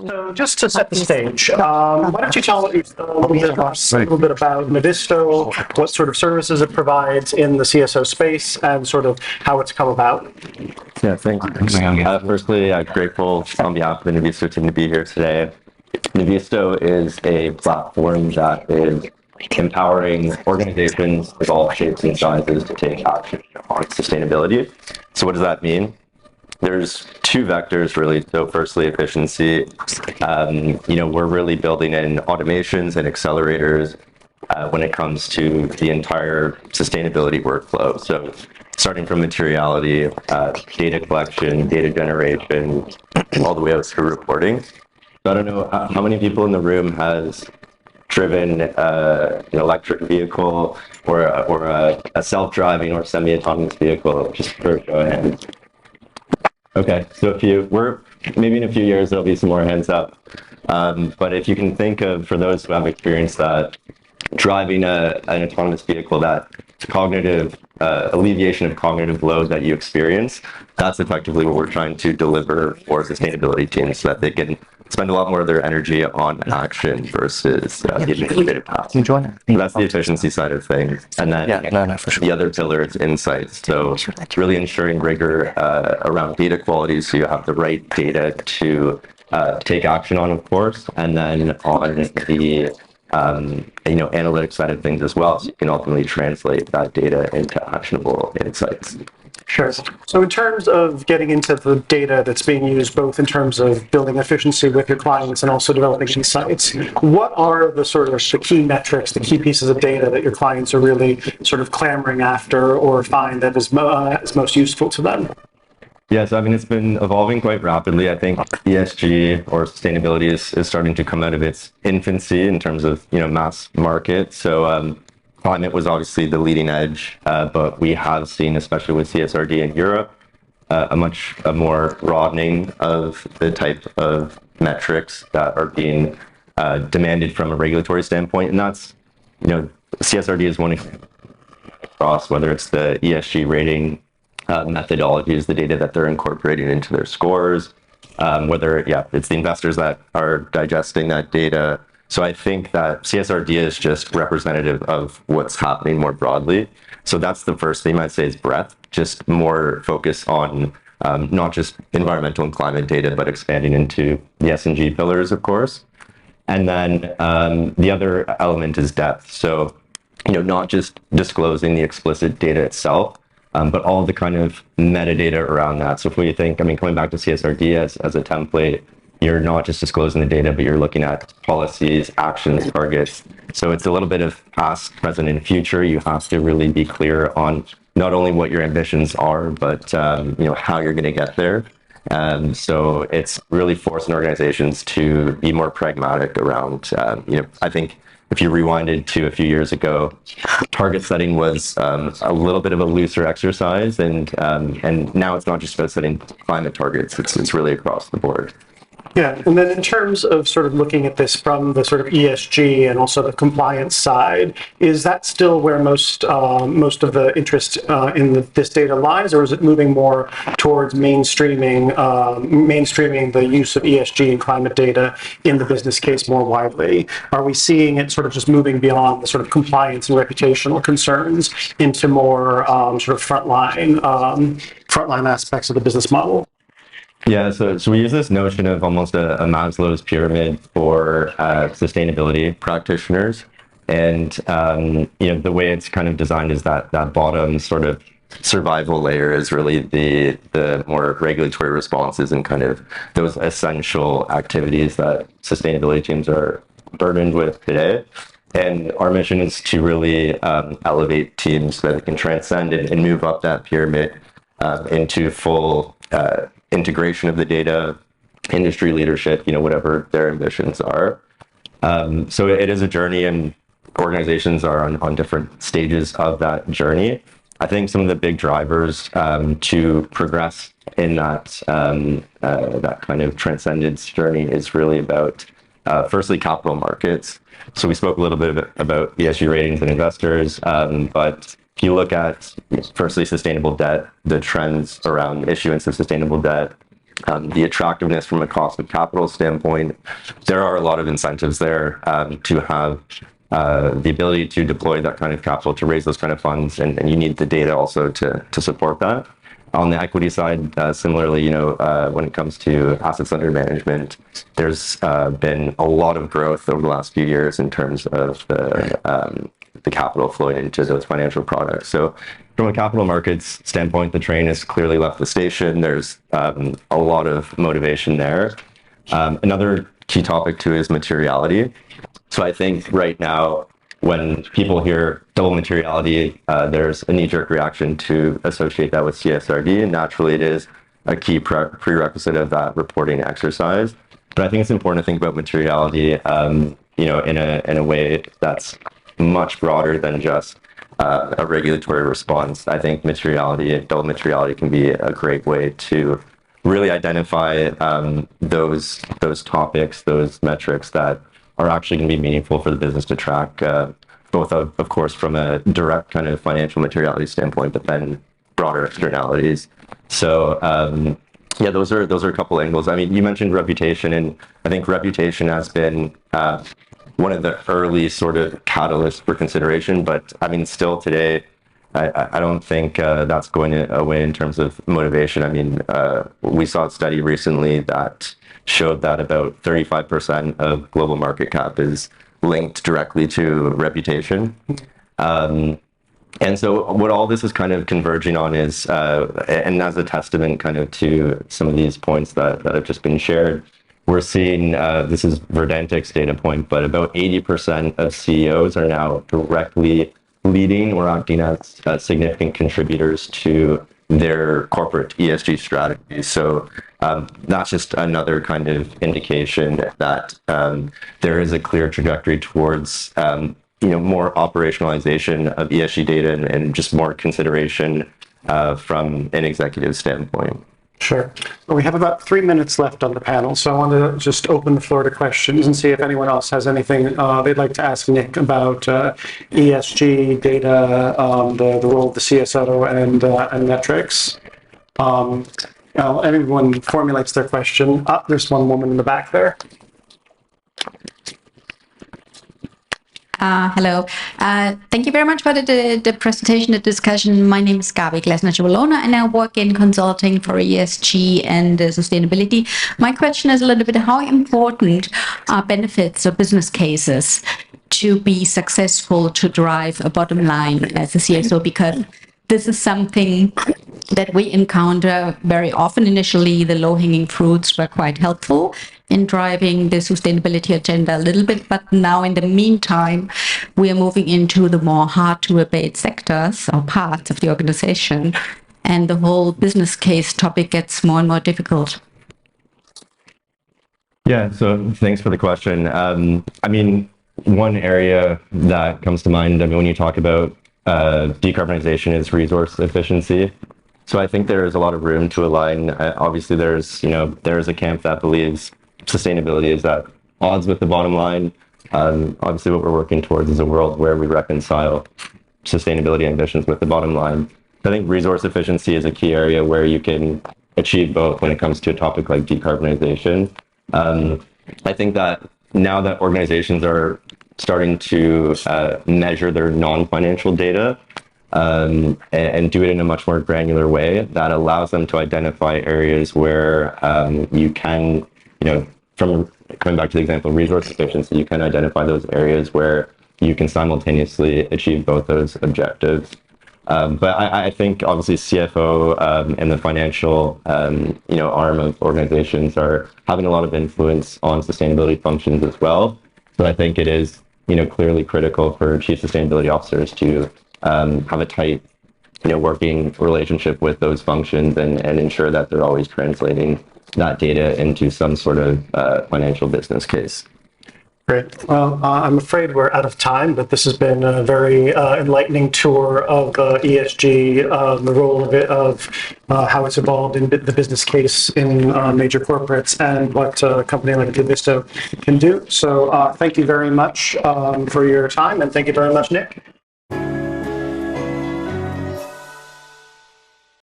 So just to set the stage, why don't you tell us a little bit about Novisto, what sort of services it provides in the CSO space, and sort of how it's come about? Yeah, thanks. Firstly, I'm grateful on behalf of the Novisto team to be here today. Novisto is a platform that is empowering organizations of all shapes and sizes to take action on sustainability. So what does that mean? There's two vectors really. So firstly, efficiency. We're really building in automations and accelerators when it comes to the entire sustainability workflow. So starting from materiality, data collection, data generation, all the way up through reporting. So I don't know how many people in the room has driven an electric vehicle or a self-driving or semi-autonomous vehicle, just for a show of hands. Okay, so maybe in a few years, there'll be some more hands up. But if you can think of, for those who have experienced that, driving an autonomous vehicle, that cognitive alleviation of cognitive load that you experience, that's effectively what we're trying to deliver for sustainability teams so that they can spend a lot more of their energy on action versus the administrative tasks. So that's the efficiency side of things. And then the other pillar is insights. So really ensuring rigor around data quality so you have the right data to take action on, of course, and then on the analytics side of things as well, so you can ultimately translate that data into actionable insights. Sure. So in terms of getting into the data that's being used, both in terms of building efficiency with your clients and also developing insights, what are the sort of the key metrics, the key pieces of data that your clients are really sort of clamoring after or find that is most useful to them? Yeah, so it's been evolving quite rapidly. I think ESG or sustainability is starting to come out of its infancy in terms of mass market. So climate was obviously the leading edge, but we have seen, especially with CSRD in Europe, a more broadening of the type of metrics that are being demanded from a regulatory standpoint, and that's CSRD is one across, whether it's the ESG rating methodologies, the data that they're incorporating into their scores, whether it's the investors that are digesting that data. So I think that CSRD is just representative of what's happening more broadly. So that's the first thing I'd say is breadth, just more focus on not just environmental and climate data, but expanding into the S&G pillars, of course. And then the other element is depth. So not just disclosing the explicit data itself, but all the kind of metadata around that. So if we think, coming back to CSRD as a template, you're not just disclosing the data, but you're looking at policies, actions, targets. So it's a little bit of past, present, and future. You have to really be clear on not only what your ambitions are, but how you're going to get there. So it's really forcing organizations to be more pragmatic around, I think if you rewinded to a few years ago, target setting was a little bit of a looser exercise, and now it's not just about setting climate targets, it's really across the board. Yeah, and then in terms of sort of looking at this from the sort of ESG and also the compliance side, is that still where most of the interest in this data lies, or is it moving more towards mainstreaming the use of ESG and climate data in the business case more widely? Are we seeing it sort of just moving beyond the sort of compliance and reputational concerns into more sort of frontline aspects of the business model? Yeah, so we use this notion of almost a Maslow's pyramid for sustainability practitioners, and the way it's kind of designed is that bottom sort of survival layer is really the more regulatory responses and kind of those essential activities that sustainability teams are burdened with today. And our mission is to really elevate teams so that they can transcend and move up that pyramid into full integration of the data, industry leadership, whatever their ambitions are. So it is a journey, and organizations are on different stages of that journey. I think some of the big drivers to progress in that kind of transcendence journey is really about, firstly, capital markets. So we spoke a little bit about ESG ratings and investors, but if you look at, firstly, sustainable debt, the trends around issuance of sustainable debt, the attractiveness from a cost of capital standpoint, there are a lot of incentives there to have the ability to deploy that kind of capital, to raise those kind of funds, and you need the data also to support that. On the equity side, similarly, when it comes to assets under management, there's been a lot of growth over the last few years in terms of the capital flowing into those financial products. So from a capital markets standpoint, the train has clearly left the station. There's a lot of motivation there. Another key topic too is materiality. So I think right now, when people hear double materiality, there's a knee-jerk reaction to associate that with CSRD, and naturally it is a key prerequisite of that reporting exercise. But I think it's important to think about materiality, in a way that's much broader than just a regulatory response. I think double materiality can be a great way to really identify those topics, those metrics that are actually going to be meaningful for the business to track, both of course from a direct kind of financial materiality standpoint, but then broader externalities. So those are a couple angles. I mean, you mentioned reputation, and I think reputation has been one of the early sort of catalysts for consideration, but I mean, still today, I don't think that's going away in terms of motivation. I mean, we saw a study recently that showed that about 35% of global market cap is linked directly to reputation. And so what all this is kind of converging on is, and as a testament kind of to some of these points that have just been shared, we're seeing, this is Verdantix's data point, but about 80% of CEOs are now directly leading or acting as significant contributors to their corporate ESG strategy. So that's just another kind of indication that there is a clear trajectory towards more operationalization of ESG data and just more consideration from an executive standpoint. Sure. Well, we have about 3 minutes left on the panel, so I want to just open the floor to questions and see if anyone else has anything they'd like to ask Nick about ESG data, the role of the CSO and metrics. Anyone formulates their question. There's one woman in the back there. Hello. Thank you very much for the presentation, the discussion. My name is Gabi Glesner-Chivalona, and I work in consulting for ESG and sustainability. My question is a little bit, how important are benefits or business cases to be successful to drive a bottom line as a CSO? Because this is something that we encounter very often. Initially, the low-hanging fruits were quite helpful in driving the sustainability agenda a little bit, but now in the meantime, we are moving into the more hard-to-abate sectors or parts of the organization, and the whole business case topic gets more and more difficult. Yeah, so thanks for the question. I mean, one area that comes to mind, when you talk about decarbonization is resource efficiency. So I think there is a lot of room to align. Obviously, there's a camp that believes sustainability is at odds with the bottom line. Obviously, what we're working towards is a world where we reconcile sustainability ambitions with the bottom line. I think resource efficiency is a key area where you can achieve both when it comes to a topic like decarbonization. I think that now that organizations are starting to measure their non-financial data and do it in a much more granular way, that allows them to identify areas where you can, from coming back to the example of resource efficiency, you can identify those areas where you can simultaneously achieve both those objectives. But I think obviously CFO and the financial arm of organizations are having a lot of influence on sustainability functions as well. So I think it is clearly critical for chief sustainability officers to have a tight working relationship with those functions and ensure that they're always translating that data into some sort of financial business case. Great. Well, I'm afraid we're out of time, but this has been a very enlightening tour of ESG, the role of it, of how it's evolved in the business case in major corporates, and what a company like Novisto can do. So thank you very much for your time, and thank you very much, Nick.